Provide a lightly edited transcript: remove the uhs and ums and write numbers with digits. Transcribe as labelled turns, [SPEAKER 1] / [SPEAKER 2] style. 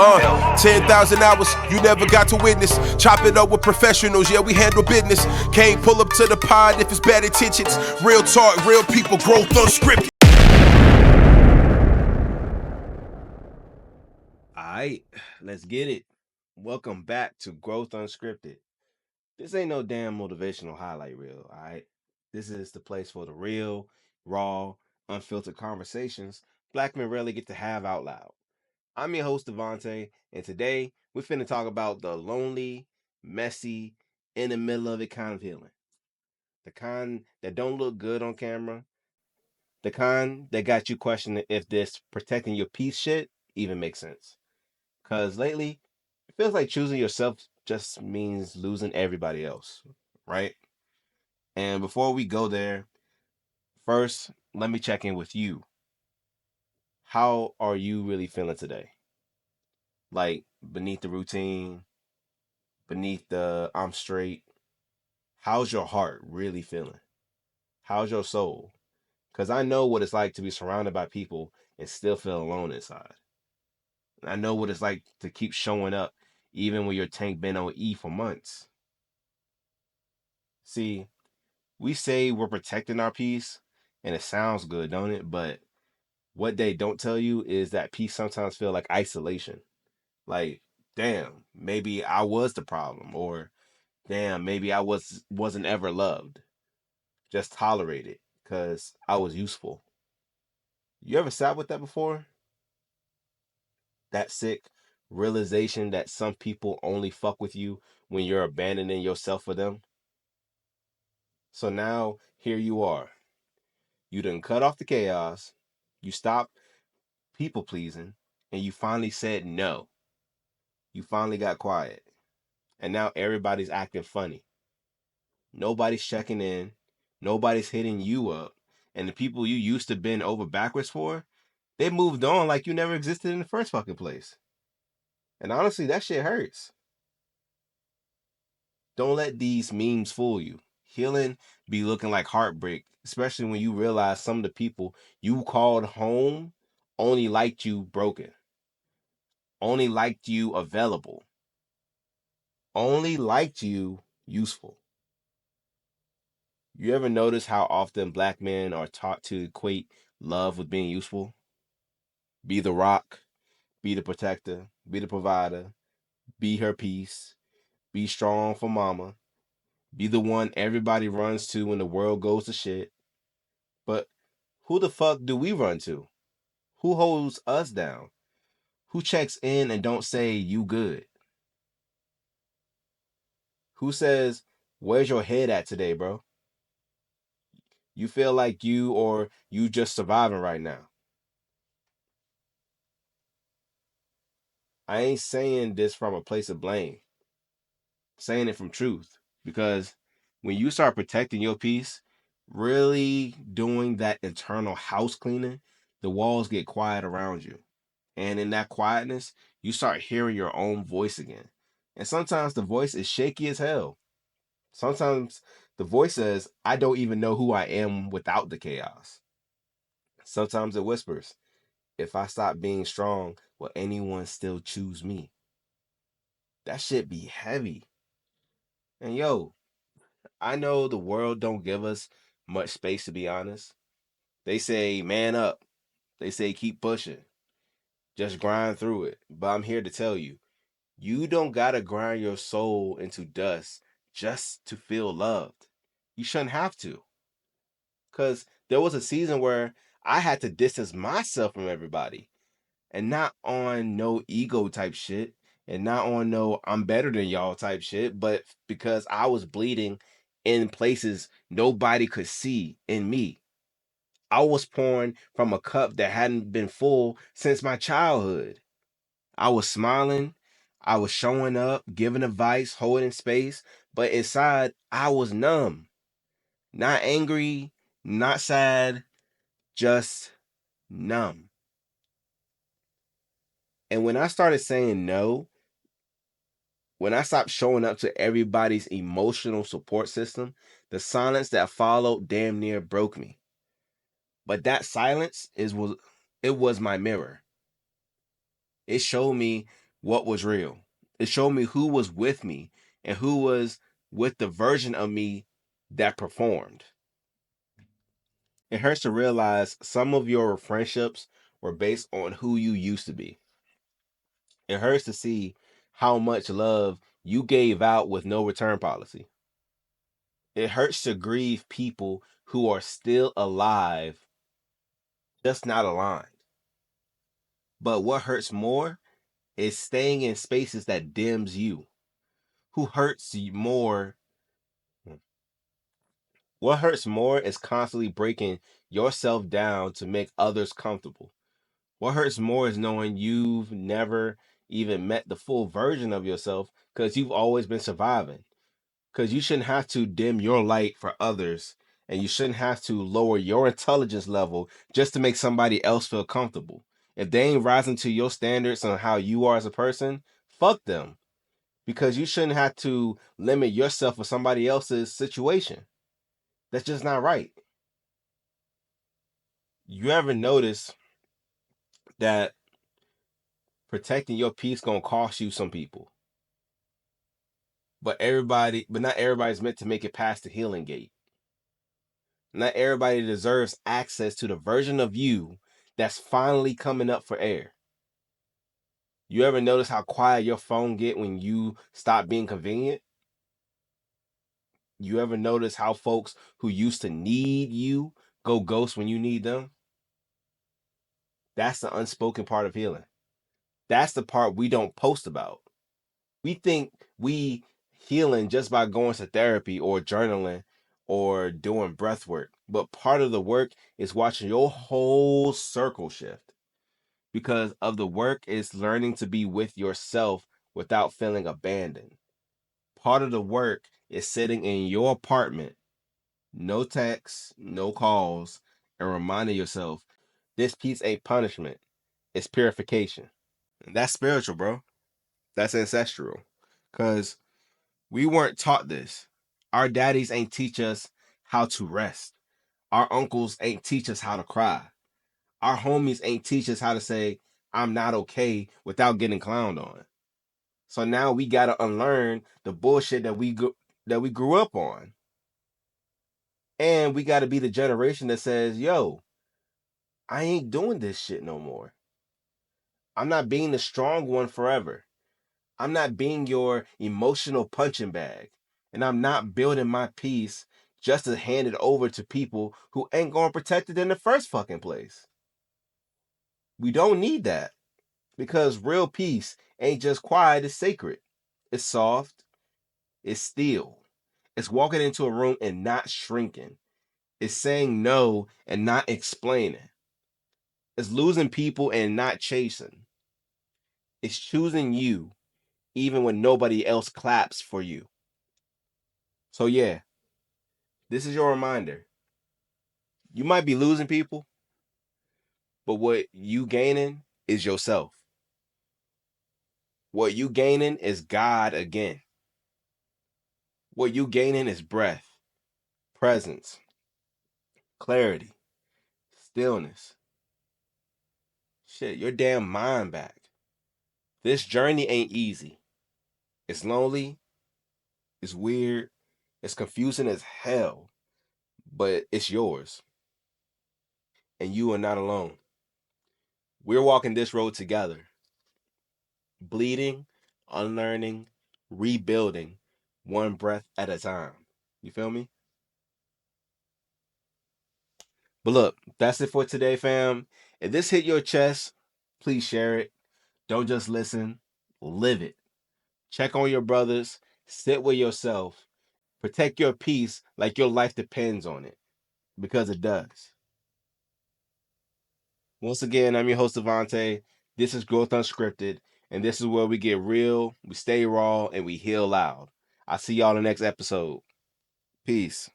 [SPEAKER 1] 10,000 hours you never got to witness. Chop it up with professionals, yeah, we handle business. Can't pull up to the pod if it's bad intentions. Real talk, real people, growth unscripted.
[SPEAKER 2] Alright, let's get it. Welcome back to Growth Unscripted. This ain't no damn motivational highlight reel, alright? This is the place for the real, raw, unfiltered conversations black men rarely get to have out loud. I'm your host, Devonnte, and today we're finna talk about the lonely, messy, in the middle of it kind of healing. The kind that don't look good on camera. The kind that got you questioning if this protecting your peace shit even makes sense. Cause lately, it feels like choosing yourself just means losing everybody else, right? And before we go there, first, let me check in with you. How are you really feeling today? Like beneath the routine, beneath the I'm straight. How's your heart really feeling? How's your soul? Because I know what it's like to be surrounded by people and still feel alone inside. I know what it's like to keep showing up even when your tank been on E for months. See, we say we're protecting our peace, and it sounds good, don't it? But what they don't tell you is that peace sometimes feel like isolation. Like, damn, maybe I was the problem, or damn, maybe I wasn't ever loved, just tolerated because I was useful. You ever sat with that before? That sick realization that some people only fuck with you when you're abandoning yourself for them. So now here you are. You done cut off the chaos. You stopped people pleasing, and you finally said no. You finally got quiet. And now everybody's acting funny. Nobody's checking in. Nobody's hitting you up. And the people you used to bend over backwards for, they moved on like you never existed in the first fucking place. And honestly, that shit hurts. Don't let these memes fool you. Healing be looking like heartbreak, especially when you realize some of the people you called home only liked you broken, only liked you available, only liked you useful. You ever notice how often black men are taught to equate love with being useful? Be the rock, be the protector, be the provider, be her peace, be strong for mama, be the one everybody runs to when the world goes to shit. But who the fuck do we run to? Who holds us down? Who checks in and don't say you good? Who says, where's your head at today, bro? You feel like you just surviving right now. I ain't saying this from a place of blame. I'm saying it from truth. Because when you start protecting your peace, really doing that internal house cleaning, the walls get quiet around you. And in that quietness, you start hearing your own voice again. And sometimes the voice is shaky as hell. Sometimes the voice says, I don't even know who I am without the chaos. Sometimes it whispers, if I stop being strong, will anyone still choose me? That shit be heavy. And yo, I know the world don't give us much space to be honest. They say man up. They say keep pushing. Just grind through it. But I'm here to tell you, you don't gotta grind your soul into dust just to feel loved. You shouldn't have to. Cause there was a season where I had to distance myself from everybody. And not on no ego type shit. And not on no I'm better than y'all type shit. But because I was bleeding in places nobody could see in me. I was pouring from a cup that hadn't been full since my childhood. I was smiling. I was showing up, giving advice, holding space. But inside, I was numb. Not angry, not sad, just numb. And when I started saying no, when I stopped showing up to everybody's emotional support system, the silence that followed damn near broke me. But that silence is was it was my mirror. It showed me what was real. It showed me who was with me and who was with the version of me that performed. It hurts to realize some of your friendships were based on who you used to be. It hurts to see how much love you gave out with no return policy. It hurts to grieve people who are still alive, just not aligned. But what hurts more is staying in spaces that dims you. Who hurts you more? What hurts more is constantly breaking yourself down to make others comfortable. What hurts more is knowing you've never even met the full version of yourself because you've always been surviving. Because you shouldn't have to dim your light for others, and you shouldn't have to lower your intelligence level just to make somebody else feel comfortable. If they ain't rising to your standards on how you are as a person, fuck them. Because you shouldn't have to limit yourself for somebody else's situation. That's just not right. You ever notice that protecting your peace gonna cost you some people? But not everybody's meant to make it past the healing gate. Not everybody deserves access to the version of you that's finally coming up for air. You ever notice how quiet your phone get when you stop being convenient? You ever notice how folks who used to need you go ghost when you need them? That's the unspoken part of healing. That's the part we don't post about. We think we healing just by going to therapy or journaling or doing breath work. But part of the work is watching your whole circle shift. Because of the work is learning to be with yourself without feeling abandoned. Part of the work is sitting in your apartment, no texts, no calls, and reminding yourself this piece ain't punishment, it's purification. And that's spiritual, bro. That's ancestral. Because we weren't taught this. Our daddies ain't teach us how to rest. Our uncles ain't teach us how to cry. Our homies ain't teach us how to say, I'm not okay without getting clowned on. So now we gotta unlearn the bullshit that we grew up on. And we gotta be the generation that says, yo, I ain't doing this shit no more. I'm not being the strong one forever. I'm not being your emotional punching bag. And I'm not building my peace just to hand it over to people who ain't gonna protect it in the first fucking place. We don't need that because real peace ain't just quiet, it's sacred. It's soft, it's still. It's walking into a room and not shrinking. It's saying no and not explaining. It's losing people and not chasing. It's choosing you even when nobody else claps for you. So yeah, this is your reminder. You might be losing people, but what you gaining is yourself. What you gaining is God again. What you gaining is breath, presence, clarity, stillness. Shit, your damn mind back. This journey ain't easy. It's lonely, it's weird, it's confusing as hell, but it's yours. And you are not alone. We're walking this road together, bleeding, unlearning, rebuilding, one breath at a time. You feel me? But look, that's it for today, fam. If this hit your chest, please share it. Don't just listen, live it. Check on your brothers, sit with yourself, protect your peace like your life depends on it, because it does. Once again, I'm your host, Devonnte. This is Growth Unscripted, and this is where we get real, we stay raw, and we heal loud. I'll see y'all in the next episode. Peace.